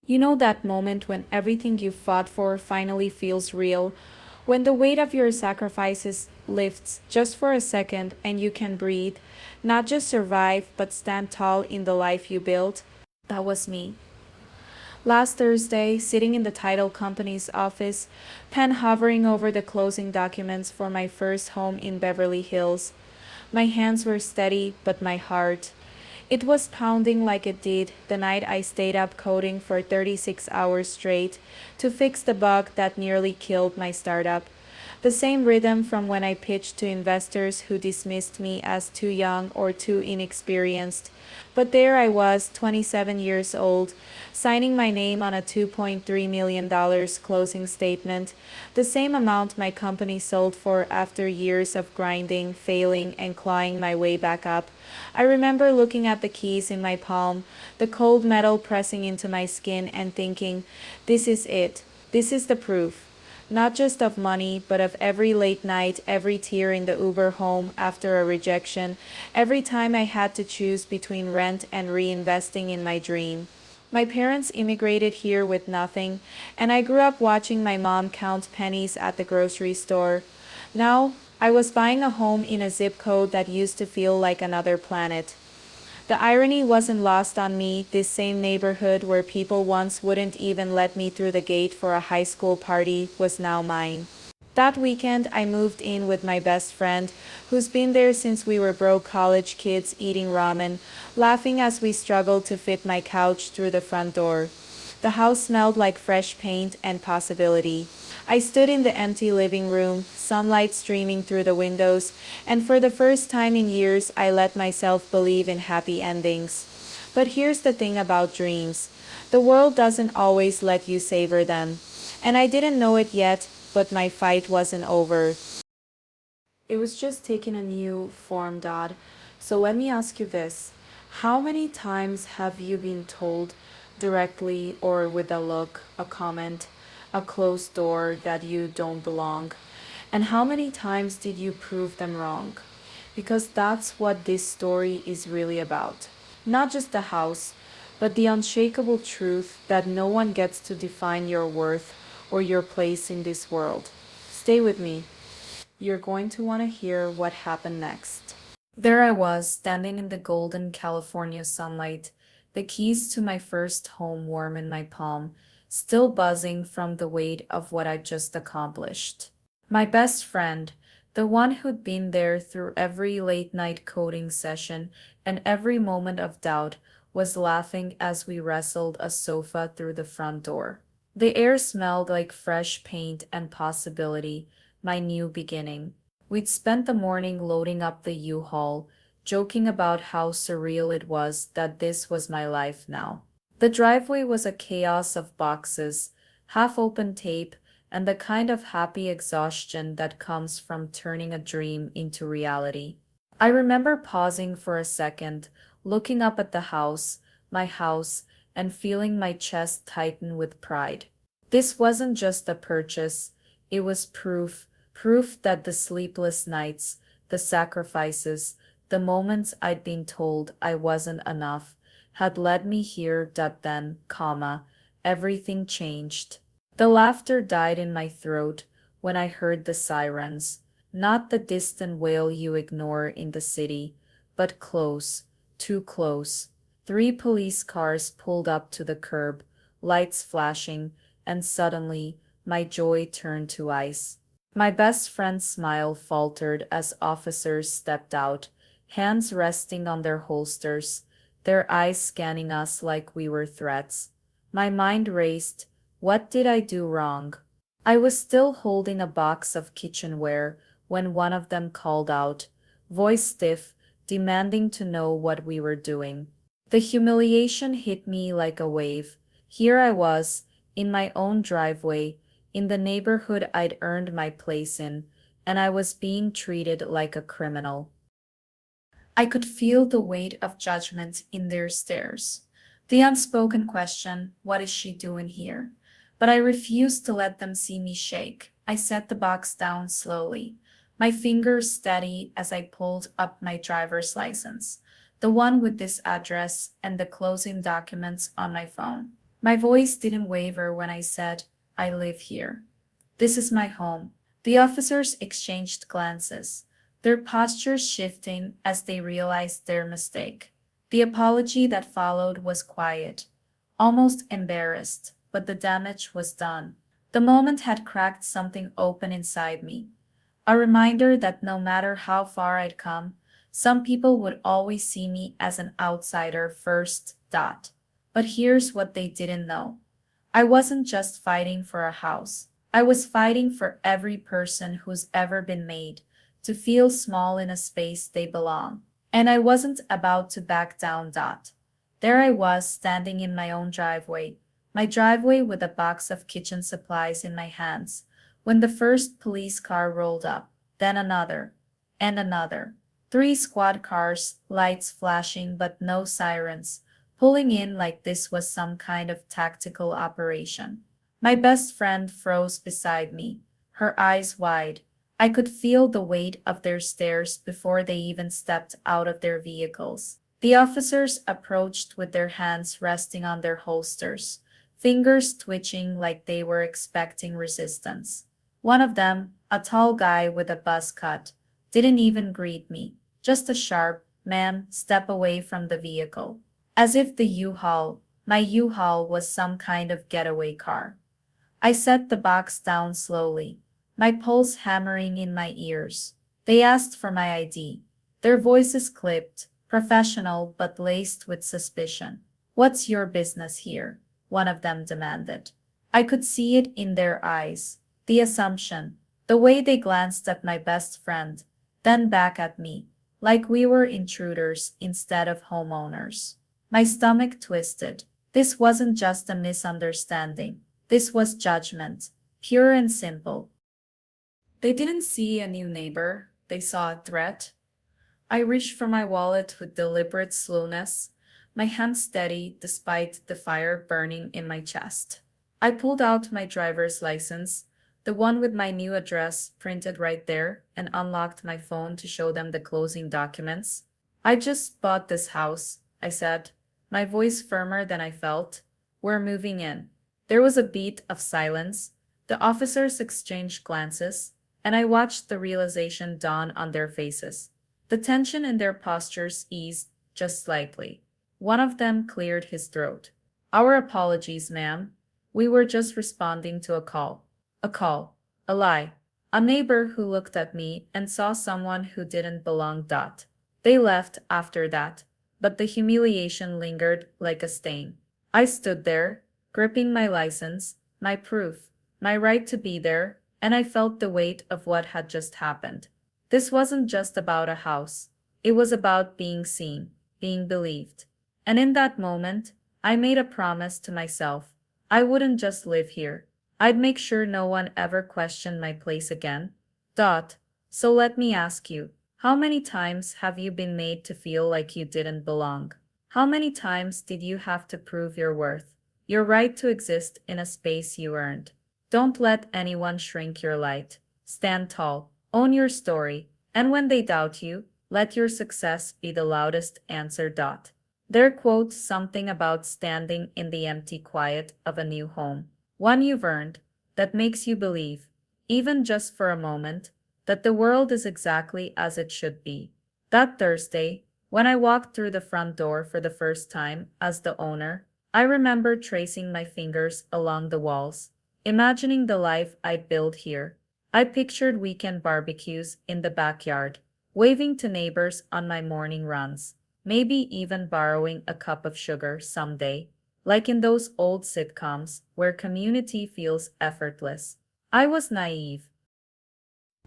You know that moment when everything you fought for finally feels real, when the weight of your sacrifices lifts just for a second and you can breathe, not just survive, but stand tall in the life you built? That was me. Last Thursday, sitting in the title company's office, pen hovering over the closing documents for my first home in Beverly Hills. My hands were steady, but my heart, it was pounding like it did the night I stayed up coding for 36 hours straight to fix the bug that nearly killed my startup. The same rhythm from when I pitched to investors who dismissed me as too young or too inexperienced. But there I was, 27 years old, signing my name on a $2.3 million closing statement, the same amount my company sold for after years of grinding, failing, and clawing my way back up. I remember looking at the keys in my palm, the cold metal pressing into my skin, and thinking, this is it. This is the proof. Not just of money, but of every late night, every tear in the Uber home after a rejection, every time I had to choose between rent and reinvesting in my dream. My parents immigrated here with nothing, and I grew up watching my mom count pennies at the grocery store. Now, I was buying a home in a zip code that used to feel like another planet. The irony wasn't lost on me. This same neighborhood where people once wouldn't even let me through the gate for a high school party was now mine. That weekend, I moved in with my best friend, who's been there since we were broke college kids eating ramen, laughing as we struggled to fit my couch through the front door. The house smelled like fresh paint and possibility. I stood in the empty living room, sunlight streaming through the windows, and for the first time in years, I let myself believe in happy endings. But here's the thing about dreams: the world doesn't always let you savor them. And I didn't know it yet, but my fight wasn't over. It was just taking a new form, Dad. So let me ask you this. How many times have you been told directly or with a look, a comment, a closed door that you don't belong? And how many times did you prove them wrong? Because that's what this story is really about. Not just the house, but the unshakable truth that no one gets to define your worth or your place in this world. Stay with me. You're going to want to hear what happened next. There I was, standing in the golden California sunlight, the keys to my first home warm in my palm, still buzzing from the weight of what I'd just accomplished. My best friend, the one who'd been there through every late night coding session and every moment of doubt, was laughing as we wrestled a sofa through the front door. The air smelled like fresh paint and possibility, my new beginning. We'd spent the morning loading up the U-Haul, joking about how surreal it was that this was my life now. The driveway was a chaos of boxes, half-open tape, and the kind of happy exhaustion that comes from turning a dream into reality. I remember pausing for a second, looking up at my house, and feeling my chest tighten with pride. This wasn't just a purchase, it was proof that the sleepless nights, the sacrifices, the moments I'd been told I wasn't enough, had led me here. Then, everything changed. The laughter died in my throat when I heard the sirens, not the distant wail you ignore in the city, but close, too close. Three police cars pulled up to the curb, lights flashing, and suddenly, my joy turned to ice. My best friend's smile faltered as officers stepped out, hands resting on their holsters, their eyes scanning us like we were threats. My mind raced. What did I do wrong? I was still holding a box of kitchenware when one of them called out, voice stiff, demanding to know what we were doing. The humiliation hit me like a wave. Here I was, in my own driveway, in the neighborhood I'd earned my place in, and I was being treated like a criminal. I could feel the weight of judgment in their stares. The unspoken question, what is she doing here? But I refused to let them see me shake. I set the box down slowly, my fingers steady as I pulled up my driver's license, the one with this address and the closing documents on my phone. My voice didn't waver when I said, I live here. This is my home. The officers exchanged glances, their postures shifting as they realized their mistake. The apology that followed was quiet, almost embarrassed, but the damage was done. The moment had cracked something open inside me, a reminder that no matter how far I'd come, some people would always see me as an outsider first. Dot. But here's what they didn't know. I wasn't just fighting for a house. I was fighting for every person who's ever been made to feel small in a space they belong. And I wasn't about to back down. Dot. There I was standing in my own driveway, my driveway with a box of kitchen supplies in my hands, when the first police car rolled up, then another, and another. Three squad cars, lights flashing but no sirens, pulling in like this was some kind of tactical operation. My best friend froze beside me, her eyes wide. I could feel the weight of their stares before they even stepped out of their vehicles. The officers approached with their hands resting on their holsters, fingers twitching like they were expecting resistance. One of them, a tall guy with a buzz cut, didn't even greet me, just a sharp, ma'am, step away from the vehicle. As if my U-Haul was some kind of getaway car. I set the box down slowly, my pulse hammering in my ears. They asked for my ID. Their voices clipped, professional but laced with suspicion. What's your business here? One of them demanded. I could see it in their eyes. The assumption, the way they glanced at my best friend, then back at me, like we were intruders instead of homeowners. My stomach twisted. This wasn't just a misunderstanding. This was judgment, pure and simple. They didn't see a new neighbor, they saw a threat. I reached for my wallet with deliberate slowness, my hand steady despite the fire burning in my chest. I pulled out my driver's license, the one with my new address printed right there, and unlocked my phone to show them the closing documents. I just bought this house, I said, my voice firmer than I felt. We're moving in. There was a beat of silence. The officers exchanged glances, and I watched the realization dawn on their faces. The tension in their postures eased just slightly. One of them cleared his throat. Our apologies, ma'am. We were just responding to a call. A call. A lie. A neighbor who looked at me and saw someone who didn't belong. Dot. They left after that, but the humiliation lingered like a stain. I stood there, gripping my license, my proof, my right to be there, and I felt the weight of what had just happened. This wasn't just about a house. It was about being seen, being believed. And in that moment, I made a promise to myself. I wouldn't just live here. I'd make sure no one ever questioned my place again. Dot. So let me ask you, how many times have you been made to feel like you didn't belong? How many times did you have to prove your worth, your right to exist in a space you earned? Don't let anyone shrink your light. Stand tall, own your story, and when they doubt you, let your success be the loudest answer. Dot. Their quote something about standing in the empty quiet of a new home, one you've earned, that makes you believe, even just for a moment, that the world is exactly as it should be. That Thursday, when I walked through the front door for the first time as the owner, I remember tracing my fingers along the walls, imagining the life I'd build here. I pictured weekend barbecues in the backyard, waving to neighbors on my morning runs, maybe even borrowing a cup of sugar someday, like in those old sitcoms where community feels effortless. I was naive.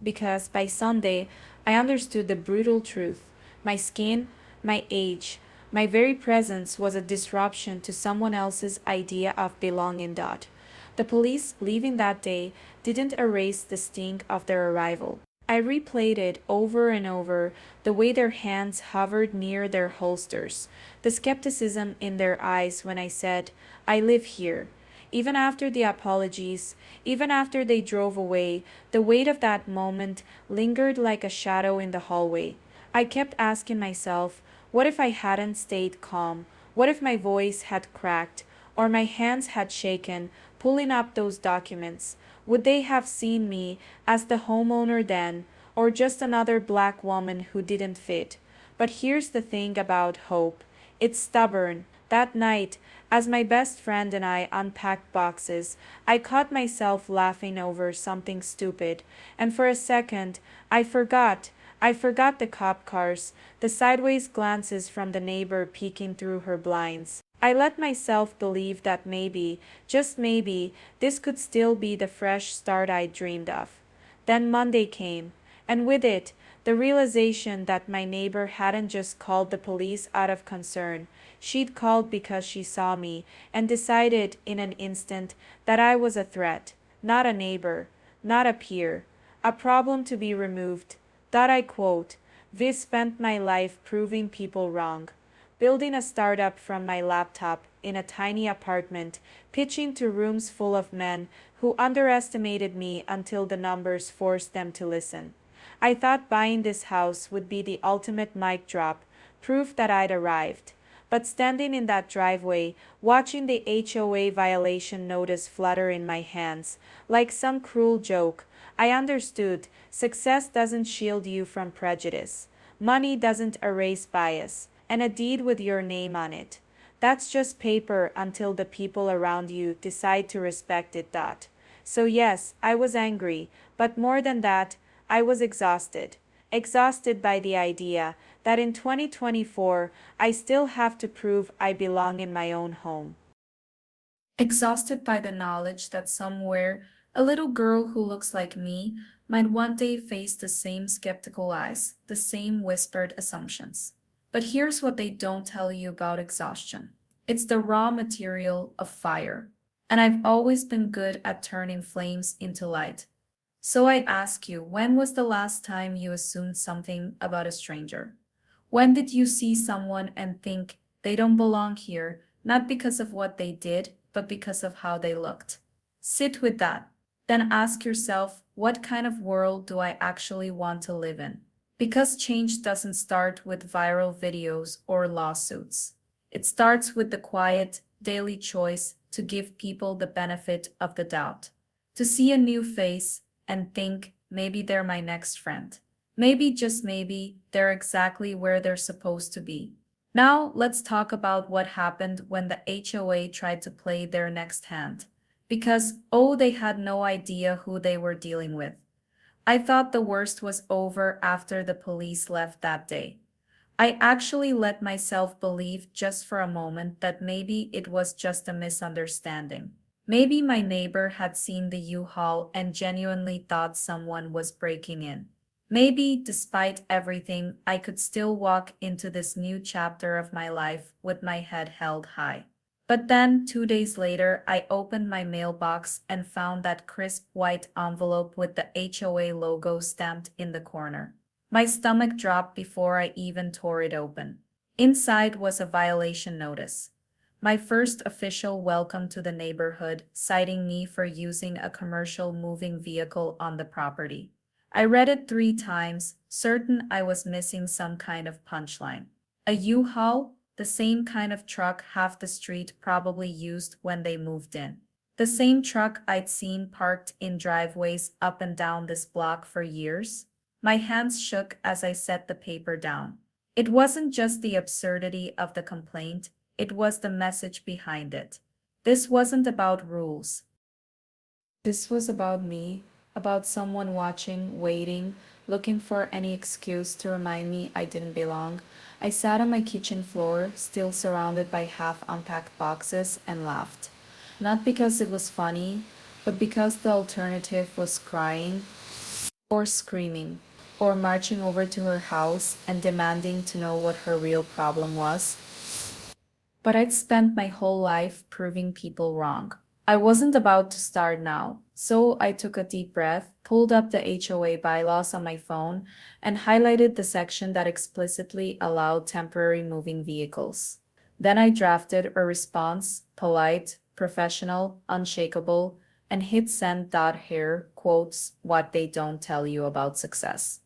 Because by Sunday, I understood the brutal truth. My skin, my age, my very presence was a disruption to someone else's idea of belonging. Dot. The police leaving that day didn't erase the sting of their arrival. I replayed it over and over, the way their hands hovered near their holsters, the skepticism in their eyes when I said, I live here. Even after the apologies, even after they drove away, the weight of that moment lingered like a shadow in the hallway. I kept asking myself, what if I hadn't stayed calm? What if my voice had cracked? or my hands had shaken, pulling up those documents? Would they have seen me as the homeowner then, or just another black woman who didn't fit? But here's the thing about hope. It's stubborn. That night, as my best friend and I unpacked boxes, I caught myself laughing over something stupid, and for a second, I forgot. I forgot the cop cars, the sideways glances from the neighbor peeking through her blinds. I let myself believe that maybe, just maybe, this could still be the fresh start I dreamed of. Then Monday came, and with it, the realization that my neighbor hadn't just called the police out of concern. She'd called because she saw me and decided in an instant that I was a threat, not a neighbor, not a peer, a problem to be removed. That I quote, "We spent my life proving people wrong, building a startup from my laptop in a tiny apartment, pitching to rooms full of men who underestimated me until the numbers forced them to listen. I thought buying this house would be the ultimate mic drop, proof that I'd arrived. But standing in that driveway, watching the HOA violation notice flutter in my hands, like some cruel joke, I understood success doesn't shield you from prejudice. Money doesn't erase bias, and a deed with your name on it. That's just paper until the people around you decide to respect it. So, yes, I was angry, but more than that, I was exhausted. Exhausted by the idea that in 2024 I still have to prove I belong in my own home. Exhausted by the knowledge that somewhere a little girl who looks like me might one day face the same skeptical eyes, the same whispered assumptions. But here's what they don't tell you about exhaustion: it's the raw material of fire. And I've always been good at turning flames into light. So I ask you, when was the last time you assumed something about a stranger? When did you see someone and think they don't belong here, not because of what they did, but because of how they looked? Sit with that. Then ask yourself, what kind of world do I actually want to live in? Because change doesn't start with viral videos or lawsuits. It starts with the quiet, daily choice to give people the benefit of the doubt, to see a new face and think maybe they're my next friend. Maybe, just maybe, they're exactly where they're supposed to be. Now, let's talk about what happened when the HOA tried to play their next hand. Because, oh, they had no idea who they were dealing with. I thought the worst was over after the police left that day. I actually let myself believe just for a moment that maybe it was just a misunderstanding. Maybe my neighbor had seen the U-Haul and genuinely thought someone was breaking in. Maybe, despite everything, I could still walk into this new chapter of my life with my head held high. But then, 2 days later, I opened my mailbox and found that crisp white envelope with the HOA logo stamped in the corner. My stomach dropped before I even tore it open. Inside was a violation notice. My first official welcome to the neighborhood, citing me for using a commercial moving vehicle on the property. I read it 3 times, certain I was missing some kind of punchline. A U-Haul? The same kind of truck half the street probably used when they moved in. The same truck I'd seen parked in driveways up and down this block for years. My hands shook as I set the paper down. It wasn't just the absurdity of the complaint, it was the message behind it. This wasn't about rules. This was about me, about someone watching, waiting, looking for any excuse to remind me I didn't belong. I sat on my kitchen floor, still surrounded by half unpacked boxes, and laughed. Not because it was funny, but because the alternative was crying, or screaming, or marching over to her house and demanding to know what her real problem was. But I'd spent my whole life proving people wrong. I wasn't about to start now, so I took a deep breath, pulled up the HOA bylaws on my phone, and highlighted the section that explicitly allowed temporary moving vehicles. Then I drafted a response, polite, professional, unshakable, and hit send. Here quotes what they don't tell you about success.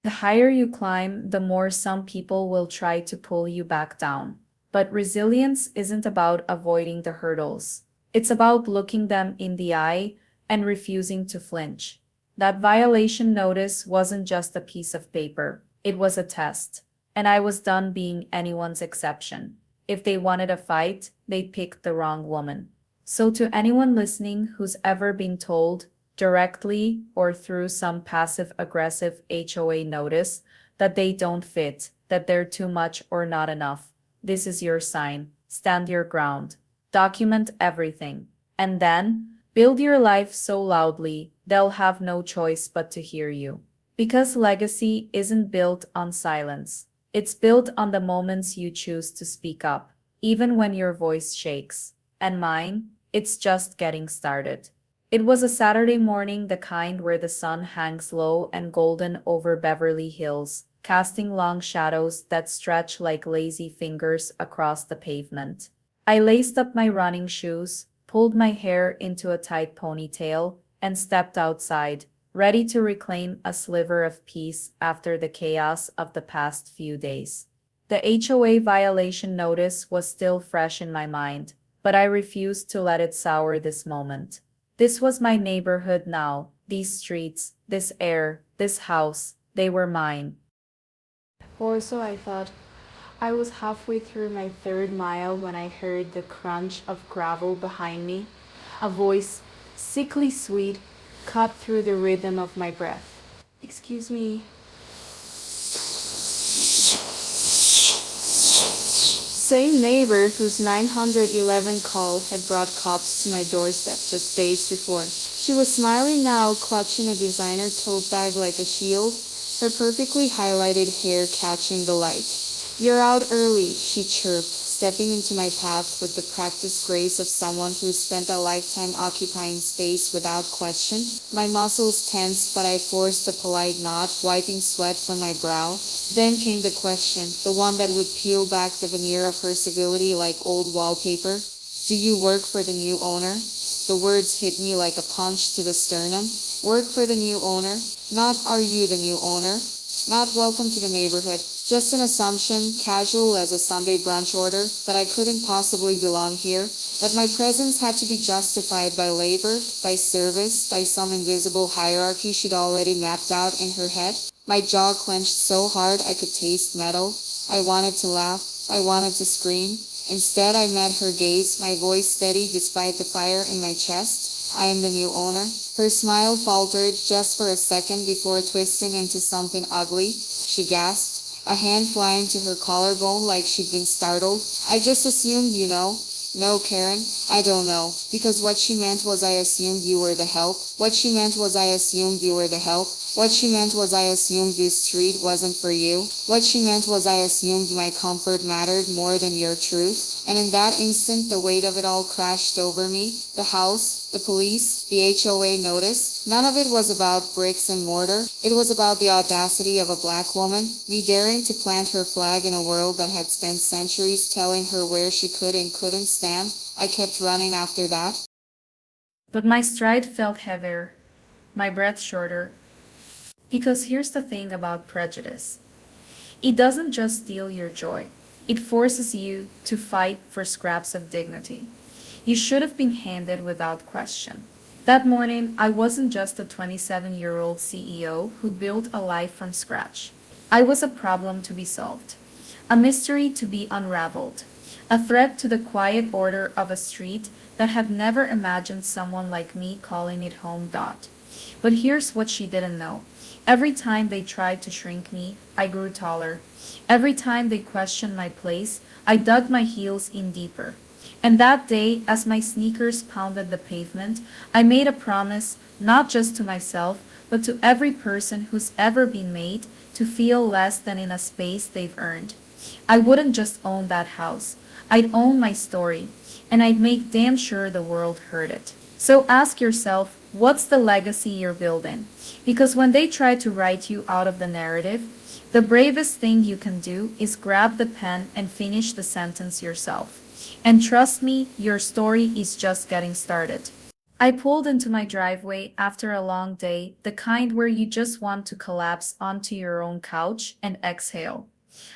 The higher you climb, the more some people will try to pull you back down. But resilience isn't about avoiding the hurdles. It's about looking them in the eye and refusing to flinch. That violation notice wasn't just a piece of paper, it was a test. And I was done being anyone's exception. If they wanted a fight, they picked the wrong woman. So, to anyone listening who's ever been told, directly or through some passive aggressive HOA notice, that they don't fit, that they're too much or not enough, this is your sign. Stand your ground. Document everything. And then, build your life so loudly, they'll have no choice but to hear you. Because legacy isn't built on silence. It's built on the moments you choose to speak up, even when your voice shakes. And mine, it's just getting started. It was a Saturday morning, the kind where the sun hangs low and golden over Beverly Hills, casting long shadows that stretch like lazy fingers across the pavement. I laced up my running shoes, pulled my hair into a tight ponytail, and stepped outside, ready to reclaim a sliver of peace after the chaos of the past few days. The HOA violation notice was still fresh in my mind, but I refused to let it sour this moment. This was my neighborhood now, these streets, this air, this house, they were mine. Or so I thought. I was halfway through my third mile when I heard the crunch of gravel behind me. A voice, sickly sweet, cut through the rhythm of my breath. Excuse me. Same neighbor whose 911 call had brought cops to my doorstep just days before. She was smiling now, clutching a designer tote bag like a shield, her perfectly highlighted hair catching the light. "You're out early," she chirped, stepping into my path with the practiced grace of someone who spent a lifetime occupying space without question. My muscles tensed, but I forced a polite nod, wiping sweat from my brow. Then came the question, the one that would peel back the veneer of her civility like old wallpaper. "Do you work for the new owner?" The words hit me like a punch to the sternum. Work for the new owner? Not "are you the new owner?" Not "welcome to the neighborhood." Just an assumption, casual as a Sunday brunch order, that I couldn't possibly belong here, that my presence had to be justified by labor, by service, by some invisible hierarchy she'd already mapped out in her head. My jaw clenched so hard I could taste metal. I wanted to laugh. I wanted to scream. Instead, I met her gaze, my voice steady despite the fire in my chest. "I am the new owner." Her smile faltered just for a second before twisting into something ugly. She gasped, a hand flying to her collarbone like she'd been startled. "I just assumed you know." "No, Karen, I don't know." Because what she meant was I assumed you were the help. What she meant was I assumed you were the help. What she meant was I assumed this street wasn't for you. What she meant was I assumed my comfort mattered more than your truth. And in that instant, the weight of it all crashed over me. The house, the police, the HOA notice. None of it was about bricks and mortar. It was about the audacity of a black woman, me daring to plant her flag in a world that had spent centuries telling her where she could and couldn't stand. I kept running after that. But my stride felt heavier, my breath shorter. Because here's the thing about prejudice, it doesn't just steal your joy, it forces you to fight for scraps of dignity you should have been handed without question. That morning, I wasn't just a 27-year-old CEO who built a life from scratch. I was a problem to be solved, a mystery to be unraveled, a threat to the quiet order of a street that had never imagined someone like me calling it home. But here's what she didn't know. Every time they tried to shrink me, I grew taller. Every time they questioned my place, I dug my heels in deeper. And that day, as my sneakers pounded the pavement, I made a promise, not just to myself, but to every person who's ever been made to feel less than in a space they've earned. I wouldn't just own that house. I'd own my story, and I'd make damn sure the world heard it. So ask yourself, what's the legacy you're building? Because when they try to write you out of the narrative, the bravest thing you can do is grab the pen and finish the sentence yourself. And trust me, your story is just getting started. I pulled into my driveway after a long day, the kind where you just want to collapse onto your own couch and exhale.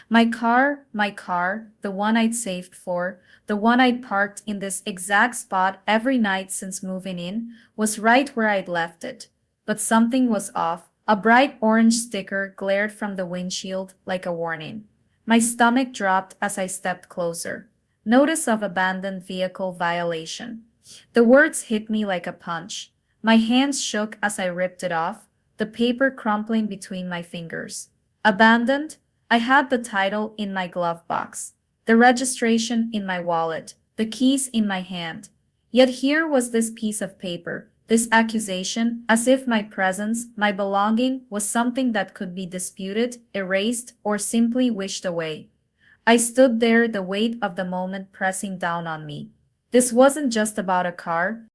My car, the one I'd saved for, the one I'd parked in this exact spot every night since moving in, was right where I'd left it. But something was off. A bright orange sticker glared from the windshield like a warning. My stomach dropped as I stepped closer. Notice of abandoned vehicle violation. The words hit me like a punch. My hands shook as I ripped it off, the paper crumpling between my fingers. Abandoned? I had the title in my glove box, the registration in my wallet, the keys in my hand. Yet here was this piece of paper, this accusation, as if my presence, my belonging, was something that could be disputed, erased, or simply wished away. I stood there, the weight of the moment pressing down on me. This wasn't just about a car.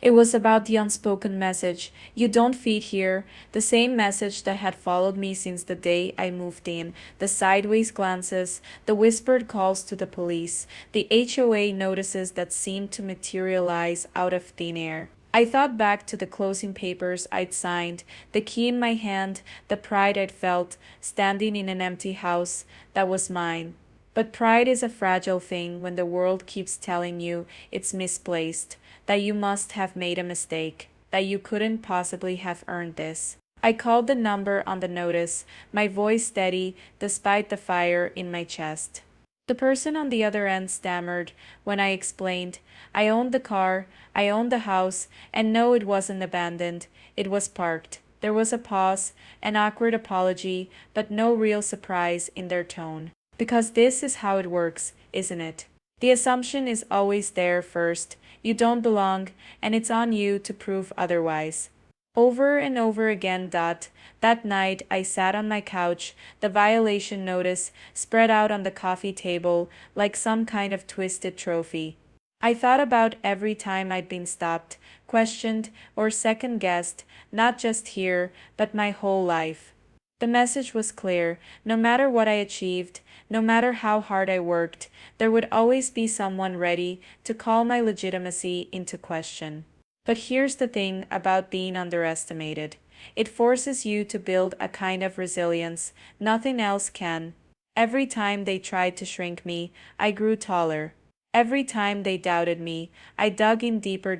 It was about the unspoken message. You don't fit here. The same message that had followed me since the day I moved in. The sideways glances, the whispered calls to the police, the HOA notices that seemed to materialize out of thin air. I thought back to the closing papers I'd signed, the key in my hand, the pride I'd felt, standing in an empty house that was mine. But pride is a fragile thing when the world keeps telling you it's misplaced, that you must have made a mistake, that you couldn't possibly have earned this. I called the number on the notice, my voice steady despite the fire in my chest. The person on the other end stammered when I explained, I owned the car, I owned the house, and no, it wasn't abandoned, it was parked. There was a pause, an awkward apology, but no real surprise in their tone. Because this is how it works, isn't it? The assumption is always there first. You don't belong, and it's on you to prove otherwise. Over and over again. That night I sat on my couch, the violation notice spread out on the coffee table like some kind of twisted trophy. I thought about every time I'd been stopped, questioned, or second guessed, not just here, but my whole life. The message was clear. No matter what I achieved, no matter how hard I worked, there would always be someone ready to call my legitimacy into question. But here's the thing about being underestimated. It forces you to build a kind of resilience nothing else can. Every time they tried to shrink me, I grew taller. Every time they doubted me, I dug in deeper.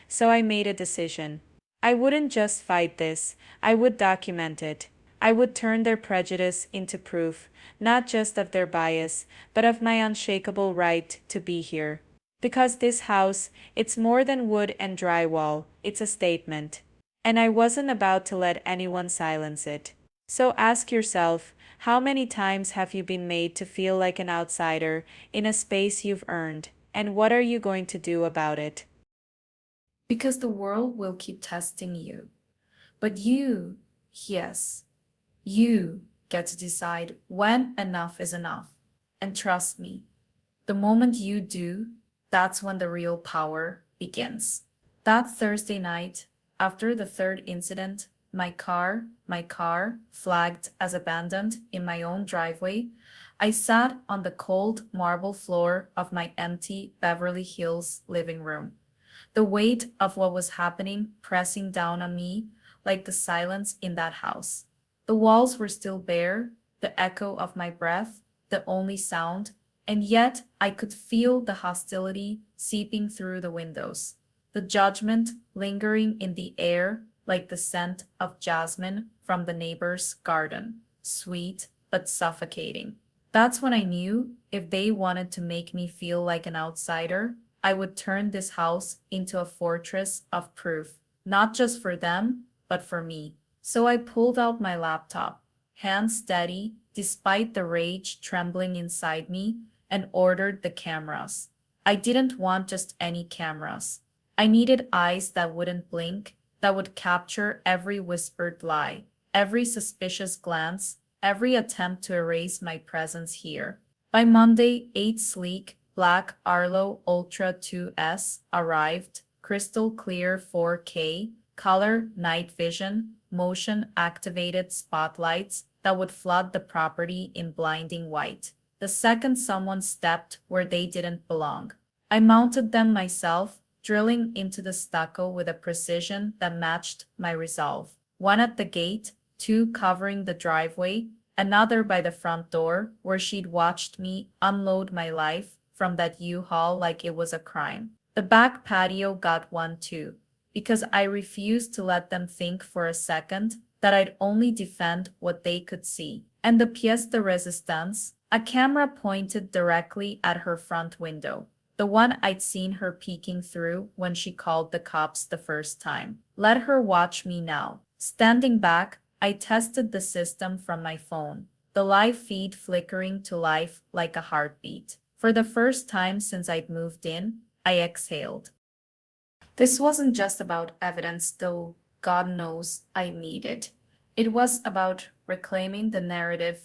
So I made a decision. I wouldn't just fight this, I would document it. I would turn their prejudice into proof, not just of their bias, but of my unshakable right to be here. Because this house, it's more than wood and drywall, it's a statement. And I wasn't about to let anyone silence it. So ask yourself, how many times have you been made to feel like an outsider in a space you've earned, and what are you going to do about it? Because the world will keep testing you. But yes, you get to decide when enough is enough. And trust me, the moment you do, that's when the real power begins. That Thursday night, after the third incident, my car flagged as abandoned in my own driveway, I sat on the cold marble floor of my empty Beverly Hills living room. The weight of what was happening pressing down on me like the silence in that house. The walls were still bare, the echo of my breath, the only sound, and yet I could feel the hostility seeping through the windows, the judgment lingering in the air like the scent of jasmine from the neighbor's garden, sweet but suffocating. That's when I knew if they wanted to make me feel like an outsider, I would turn this house into a fortress of proof, not just for them, but for me. So I pulled out my laptop, hands steady, despite the rage trembling inside me, and ordered the cameras. I didn't want just any cameras. I needed eyes that wouldn't blink, that would capture every whispered lie, every suspicious glance, every attempt to erase my presence here. By Monday, 8 sleek, black Arlo Ultra 2S arrived, crystal clear 4K, color night vision, motion activated spotlights that would flood the property in blinding white. The second someone stepped where they didn't belong, I mounted them myself, drilling into the stucco with a precision that matched my resolve. One at the gate, two covering the driveway, another by the front door where she'd watched me unload my life from that U-Haul like it was a crime. The back patio got one too, because I refused to let them think for a second that I'd only defend what they could see. And the pièce de résistance, a camera pointed directly at her front window, the one I'd seen her peeking through when she called the cops the first time. Let her watch me now. Standing back, I tested the system from my phone, the live feed flickering to life like a heartbeat. For the first time since I'd moved in, I exhaled. This wasn't just about evidence, though God knows I need it. It was about reclaiming the narrative.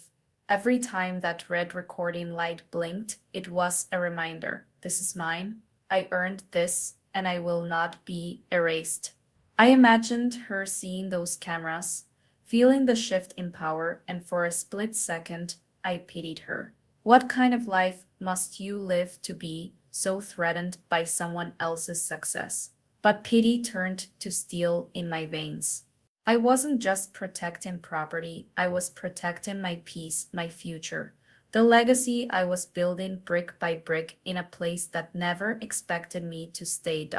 Every time that red recording light blinked, it was a reminder. This is mine. I earned this, and I will not be erased. I imagined her seeing those cameras, feeling the shift in power, and for a split second, I pitied her. What kind of life must you live to be so threatened by someone else's success? But pity turned to steel in my veins. I wasn't just protecting property, I was protecting my peace, my future, the legacy I was building brick by brick in a place that never expected me to stay.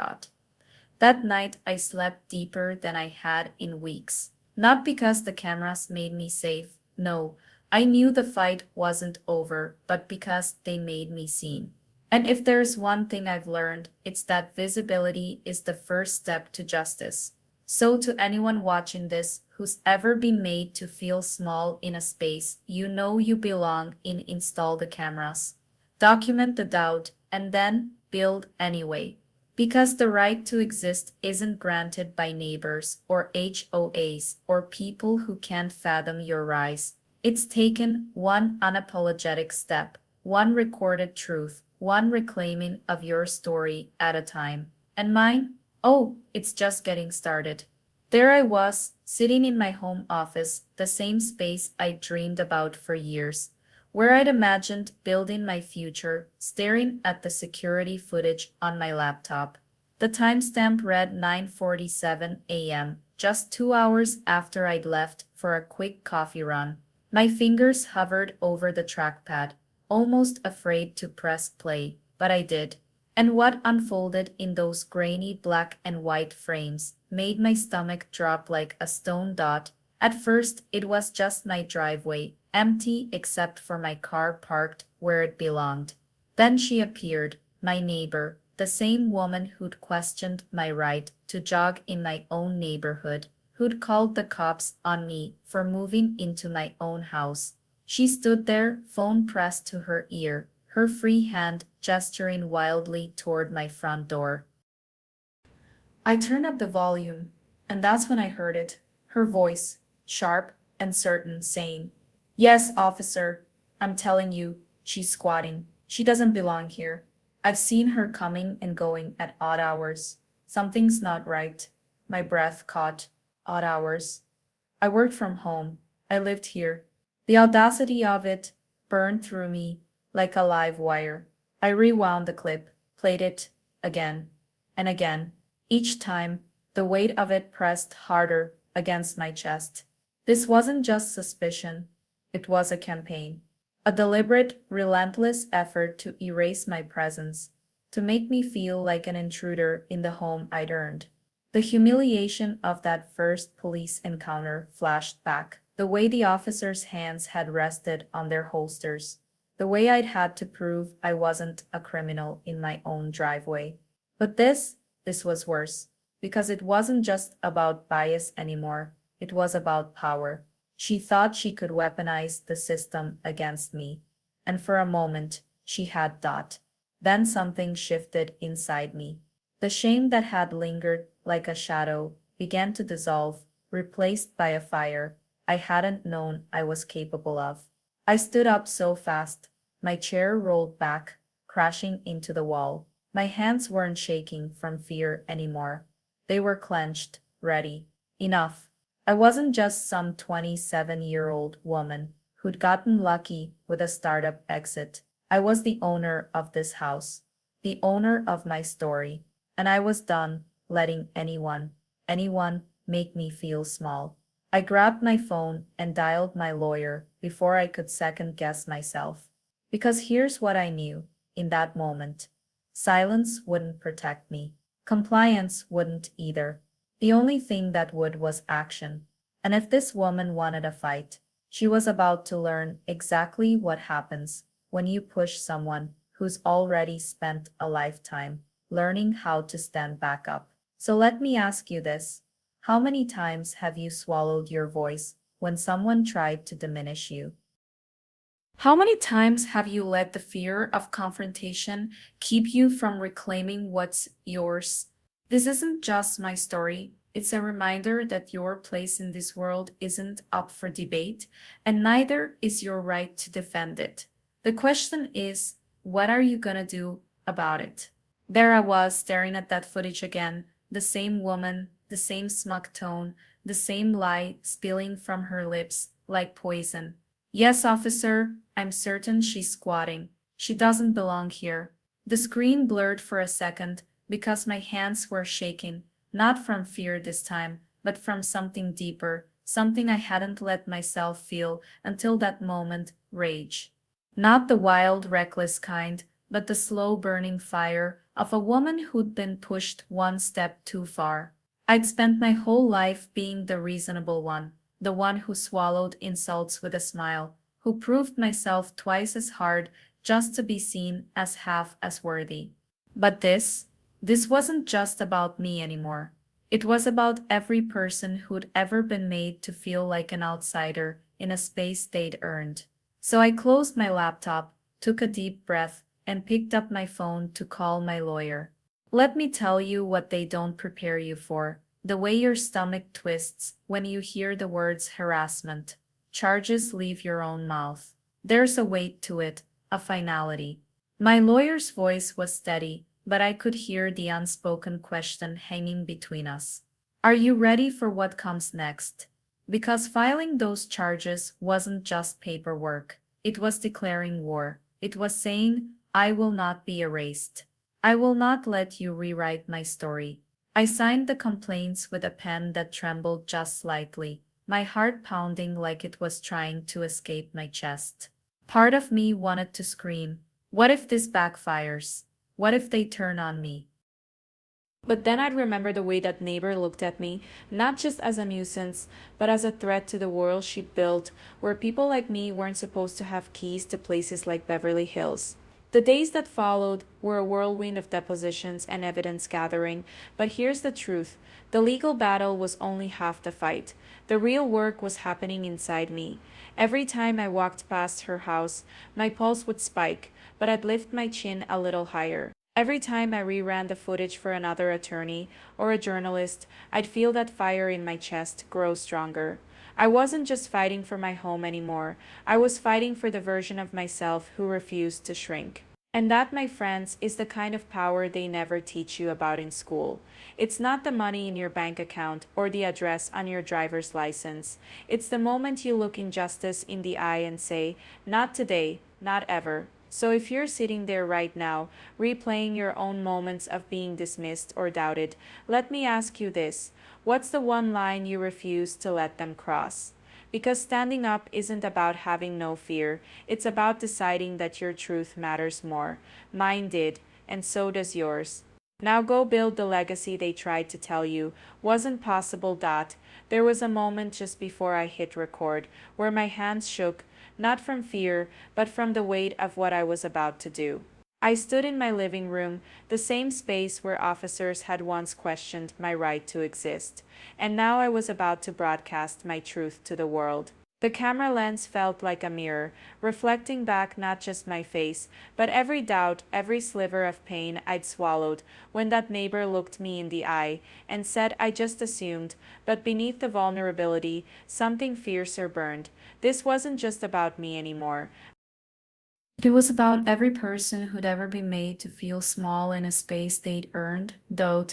That night, I slept deeper than I had in weeks. Not because the cameras made me safe, no, I knew the fight wasn't over, but because they made me seen. And if there's one thing I've learned, it's that visibility is the first step to justice. So, to anyone watching this who's ever been made to feel small in a space you know you belong in, install the cameras. Document the doubt, and then build anyway. Because the right to exist isn't granted by neighbors or HOAs or people who can't fathom your rise. It's taken one unapologetic step, one recorded truth, one reclaiming of your story at a time. And mine? Oh, it's just getting started. There I was, sitting in my home office, the same space I dreamed about for years, where I'd imagined building my future, staring at the security footage on my laptop. The timestamp read 9:47 a.m., just 2 hours after I'd left for a quick coffee run. My fingers hovered over the trackpad, almost afraid to press play, but I did. And what unfolded in those grainy black and white frames made my stomach drop like a stone dot. At first, it was just my driveway, empty except for my car parked where it belonged. Then she appeared, my neighbor, the same woman who'd questioned my right to jog in my own neighborhood, who'd called the cops on me for moving into my own house. She stood there, phone pressed to her ear, her free hand gesturing wildly toward my front door. I turned up the volume, and that's when I heard it, her voice, sharp and certain, saying, "Yes, officer, I'm telling you, she's squatting. She doesn't belong here. I've seen her coming and going at odd hours. Something's not right." My breath caught. Odd hours. I worked from home. I lived here. The audacity of it burned through me like a live wire. I rewound the clip, played it again and again. Each time, the weight of it pressed harder against my chest. This wasn't just suspicion, it was a campaign. A deliberate, relentless effort to erase my presence, to make me feel like an intruder in the home I'd earned. The humiliation of that first police encounter flashed back, the way the officers' hands had rested on their holsters, the way I'd had to prove I wasn't a criminal in my own driveway. But this was worse, because it wasn't just about bias anymore, it was about power. She thought she could weaponize the system against me, and for a moment, she had thought. Then something shifted inside me. The shame that had lingered like a shadow began to dissolve, replaced by a fire I hadn't known I was capable of. I stood up so fast, my chair rolled back, crashing into the wall. My hands weren't shaking from fear anymore. They were clenched, ready. Enough. I wasn't just some 27-year-old woman who'd gotten lucky with a startup exit. I was the owner of this house, the owner of my story, and I was done letting anyone make me feel small. I grabbed my phone and dialed my lawyer before I could second guess myself. Because here's what I knew in that moment: silence wouldn't protect me, compliance wouldn't either. The only thing that would was action. And if this woman wanted a fight, she was about to learn exactly what happens when you push someone who's already spent a lifetime learning how to stand back up. So let me ask you this: how many times have you swallowed your voice when someone tried to diminish you? How many times have you let the fear of confrontation keep you from reclaiming what's yours? This isn't just my story, it's a reminder that your place in this world isn't up for debate, and neither is your right to defend it. The question is, what are you gonna do about it? There I was staring at that footage again, the same woman, the same smug tone, the same lie spilling from her lips like poison. Yes, officer, I'm certain she's squatting. She doesn't belong here. The screen blurred for a second because my hands were shaking, not from fear this time, but from something deeper, something I hadn't let myself feel until that moment: rage. Not the wild, reckless kind, but the slow burning fire of a woman who'd been pushed one step too far. I'd spent my whole life being the reasonable one, the one who swallowed insults with a smile, who proved myself twice as hard just to be seen as half as worthy. But this wasn't just about me anymore. It was about every person who'd ever been made to feel like an outsider in a space they'd earned. So I closed my laptop, took a deep breath, and picked up my phone to call my lawyer. Let me tell you what they don't prepare you for: the way your stomach twists when you hear the words harassment. Charges leave your own mouth. There's a weight to it, a finality. My lawyer's voice was steady, but I could hear the unspoken question hanging between us. Are you ready for what comes next? Because filing those charges wasn't just paperwork. It was declaring war. It was saying, I will not be erased. I will not let you rewrite my story. I signed the complaints with a pen that trembled just slightly, my heart pounding like it was trying to escape my chest. Part of me wanted to scream, what if this backfires? What if they turn on me? But then I'd remember the way that neighbor looked at me, not just as a nuisance, but as a threat to the world she'd built, where people like me weren't supposed to have keys to places like Beverly Hills. The days that followed were a whirlwind of depositions and evidence gathering, but here's the truth: the legal battle was only half the fight. The real work was happening inside me. Every time I walked past her house, my pulse would spike, but I'd lift my chin a little higher. Every time I reran the footage for another attorney or a journalist, I'd feel that fire in my chest grow stronger. I wasn't just fighting for my home anymore, I was fighting for the version of myself who refused to shrink. And that, my friends, is the kind of power they never teach you about in school. It's not the money in your bank account or the address on your driver's license. It's the moment you look injustice in the eye and say, not today, not ever. So if you're sitting there right now, replaying your own moments of being dismissed or doubted, let me ask you this: what's the one line you refuse to let them cross? Because standing up isn't about having no fear, it's about deciding that your truth matters more. Mine did, and so does yours. Now go build the legacy they tried to tell you wasn't possible. There was a moment just before I hit record where my hands shook, not from fear, but from the weight of what I was about to do. I stood in my living room, the same space where officers had once questioned my right to exist, and now I was about to broadcast my truth to the world. The camera lens felt like a mirror, reflecting back not just my face, but every doubt, every sliver of pain I'd swallowed when that neighbor looked me in the eye and said I just assumed, but beneath the vulnerability, something fiercer burned. This wasn't just about me anymore. It was about every person who'd ever been made to feel small in a space they'd earned, though,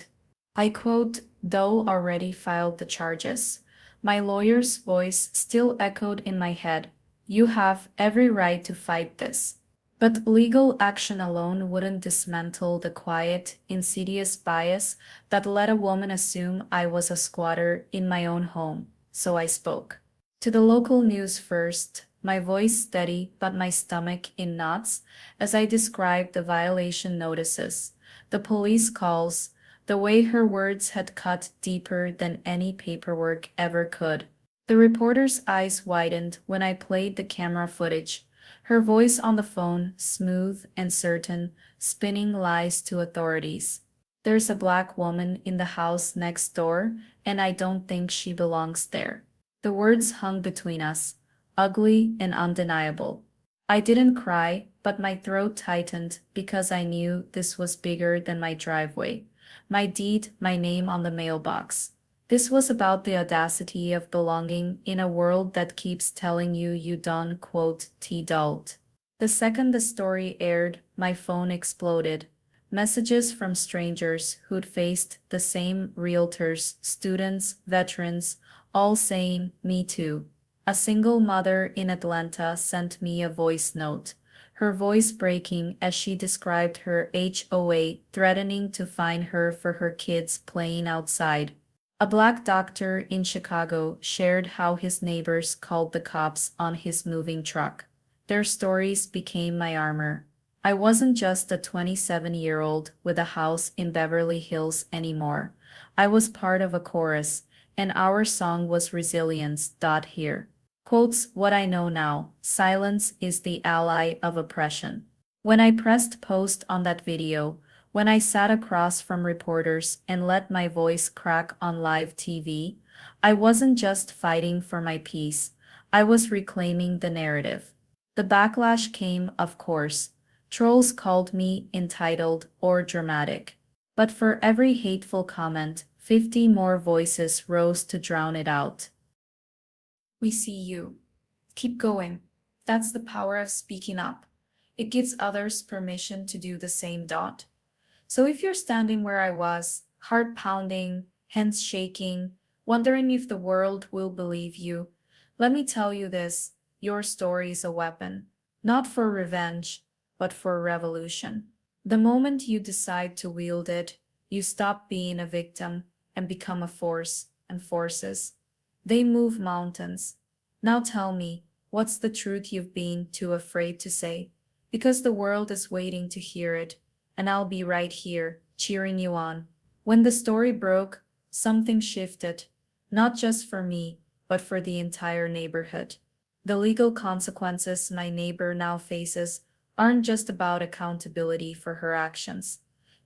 I quote, though already filed the charges. My lawyer's voice still echoed in my head. You have every right to fight this. But legal action alone wouldn't dismantle the quiet, insidious bias that let a woman assume I was a squatter in my own home. so I spoke. To the local news first, my voice steady but my stomach in knots as I described the violation notices, the police calls, the way her words had cut deeper than any paperwork ever could. The reporter's eyes widened when I played the camera footage, her voice on the phone smooth and certain, spinning lies to authorities. There's a black woman in the house next door, and I don't think she belongs there. The words hung between us, ugly and undeniable. I didn't cry, but my throat tightened because I knew this was bigger than my driveway, my deed, my name on the mailbox. This was about the audacity of belonging in a world that keeps telling you you don't, quote, T-Dult. The second the story aired, my phone exploded. Messages from strangers who'd faced the same realtors, students, veterans, all saying, me too. A single mother in Atlanta sent me a voice note, her voice breaking as she described her HOA threatening to fine her for her kids playing outside. A black doctor in Chicago shared how his neighbors called the cops on his moving truck. Their stories became my armor. I wasn't just a 27-year-old with a house in Beverly Hills anymore. I was part of a chorus, and our song was resilience. Here. Quotes what I know now: silence is the ally of oppression. When I pressed post on that video, when I sat across from reporters and let my voice crack on live TV, I wasn't just fighting for my peace, I was reclaiming the narrative. The backlash came, of course. Trolls called me entitled or dramatic. But for every hateful comment, 50 more voices rose to drown it out. We see you. Keep going. That's the power of speaking up. It gives others permission to do the same. So if you're standing where I was, heart pounding, hands shaking, wondering if the world will believe you, let me tell you this: your story is a weapon, not for revenge, but for revolution. The moment you decide to wield it, you stop being a victim and become a force, and forces, they move mountains. Now tell me, what's the truth you've been too afraid to say? Because the world is waiting to hear it, and I'll be right here, cheering you on. When the story broke, something shifted, not just for me, but for the entire neighborhood. The legal consequences my neighbor now faces aren't just about accountability for her actions.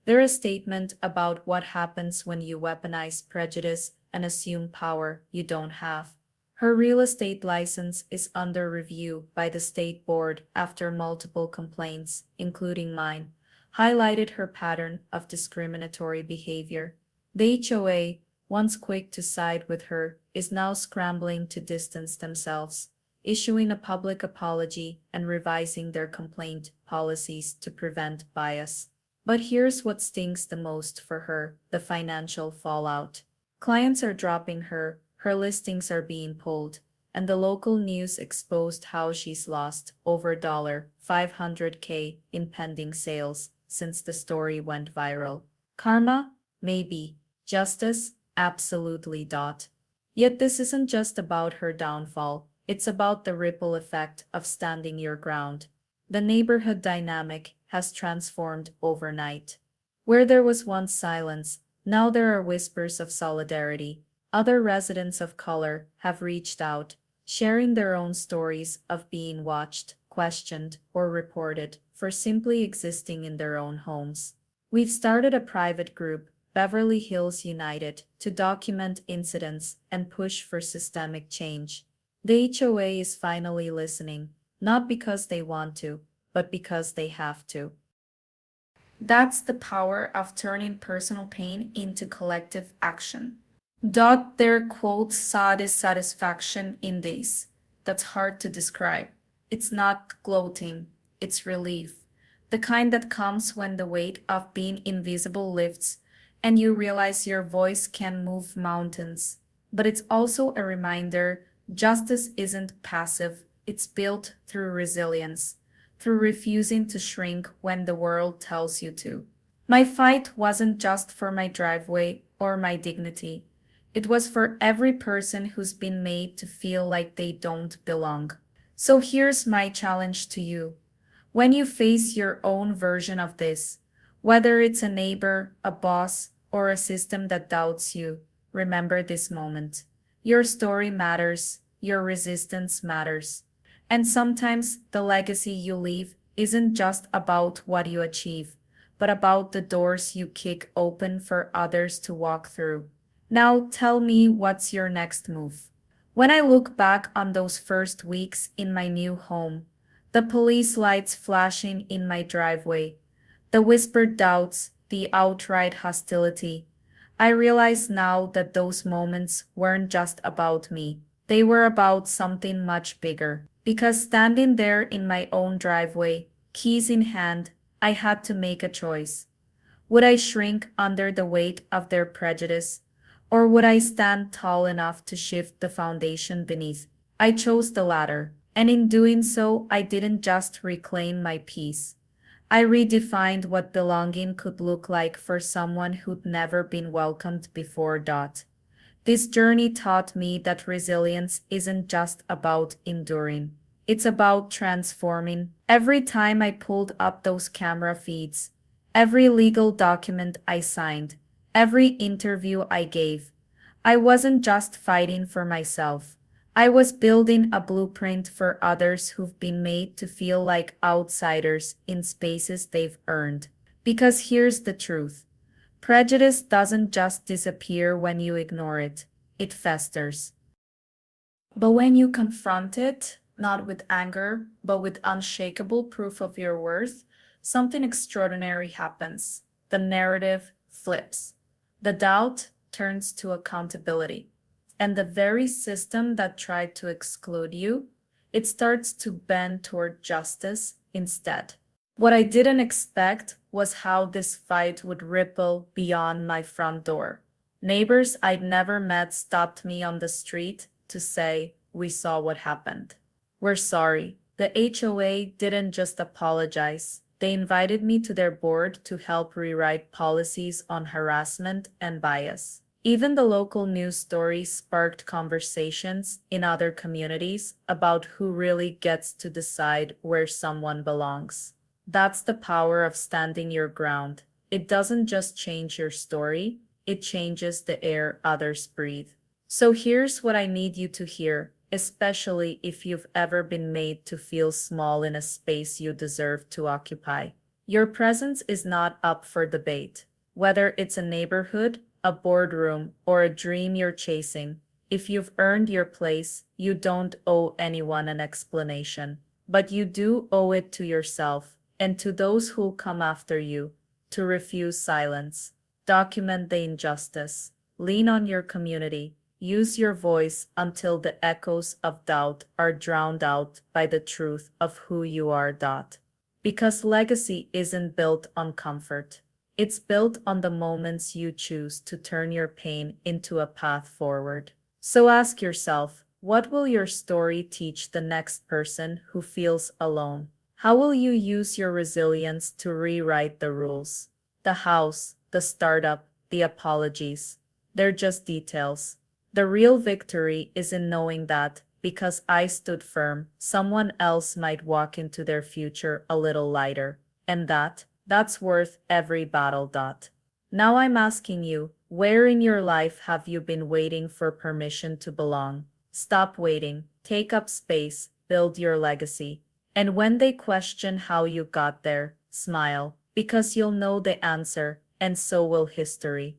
They're a statement about what happens when you weaponize prejudice and assume power you don't have. Her real estate license is under review by the state board after multiple complaints, including mine, highlighted her pattern of discriminatory behavior. The HOA, once quick to side with her, is now scrambling to distance themselves, issuing a public apology and revising their complaint policies to prevent bias. But here's what stings the most for her: the financial fallout. Clients are dropping her listings are being pulled, and the local news exposed how she's lost over $500K in pending sales since the story went viral. Karma? Maybe. Justice? Absolutely. Yet this isn't just about her downfall, it's about the ripple effect of standing your ground. The neighborhood dynamic has transformed overnight. Where there was once silence, now there are whispers of solidarity. Other residents of color have reached out, sharing their own stories of being watched, questioned, or reported for simply existing in their own homes. We've started a private group, Beverly Hills United, to document incidents and push for systemic change. The HOA is finally listening, not because they want to, but because they have to. That's the power of turning personal pain into collective action. Their quote saw dissatisfaction in this. That's hard to describe. It's not gloating, it's relief. The kind that comes when the weight of being invisible lifts and you realize your voice can move mountains. But it's also a reminder justice isn't passive, it's built through resilience, through refusing to shrink when the world tells you to. My fight wasn't just for my driveway or my dignity. It was for every person who's been made to feel like they don't belong. So here's my challenge to you. When you face your own version of this, whether it's a neighbor, a boss, or a system that doubts you, remember this moment. Your story matters, your resistance matters. And sometimes the legacy you leave isn't just about what you achieve, but about the doors you kick open for others to walk through. Now tell me, what's your next move? When I look back on those first weeks in my new home, the police lights flashing in my driveway, the whispered doubts, the outright hostility, I realize now that those moments weren't just about me. They were about something much bigger. Because standing there in my own driveway, keys in hand, I had to make a choice. Would I shrink under the weight of their prejudice, or would I stand tall enough to shift the foundation beneath? I chose the latter, and in doing so, I didn't just reclaim my peace. I redefined what belonging could look like for someone who'd never been welcomed before. This journey taught me that resilience isn't just about enduring. It's about transforming. Every time I pulled up those camera feeds, every legal document I signed, every interview I gave, I wasn't just fighting for myself. I was building a blueprint for others who've been made to feel like outsiders in spaces they've earned. Because here's the truth. Prejudice doesn't just disappear when you ignore it, it festers. But when you confront it, not with anger, but with unshakable proof of your worth, something extraordinary happens. The narrative flips. The doubt turns to accountability. And the very system that tried to exclude you, it starts to bend toward justice instead. What I didn't expect was how this fight would ripple beyond my front door. Neighbors I'd never met stopped me on the street to say, "We saw what happened. We're sorry." The HOA didn't just apologize. They invited me to their board to help rewrite policies on harassment and bias. Even the local news stories sparked conversations in other communities about who really gets to decide where someone belongs. That's the power of standing your ground. It doesn't just change your story, it changes the air others breathe. So here's what I need you to hear, especially if you've ever been made to feel small in a space you deserve to occupy. Your presence is not up for debate. Whether it's a neighborhood, a boardroom, or a dream you're chasing, if you've earned your place, you don't owe anyone an explanation. But you do owe it to yourself, and to those who'll come after you, to refuse silence. Document the injustice. Lean on your community. Use your voice until the echoes of doubt are drowned out by the truth of who you are. Because legacy isn't built on comfort. It's built on the moments you choose to turn your pain into a path forward. So ask yourself, what will your story teach the next person who feels alone? How will you use your resilience to rewrite the rules? The house, the startup, the apologies. They're just details. The real victory is in knowing that, because I stood firm, someone else might walk into their future a little lighter. And that's worth every battle. Now I'm asking you, where in your life have you been waiting for permission to belong? Stop waiting, take up space, build your legacy. And when they question how you got there, smile, because you'll know the answer, and so will history.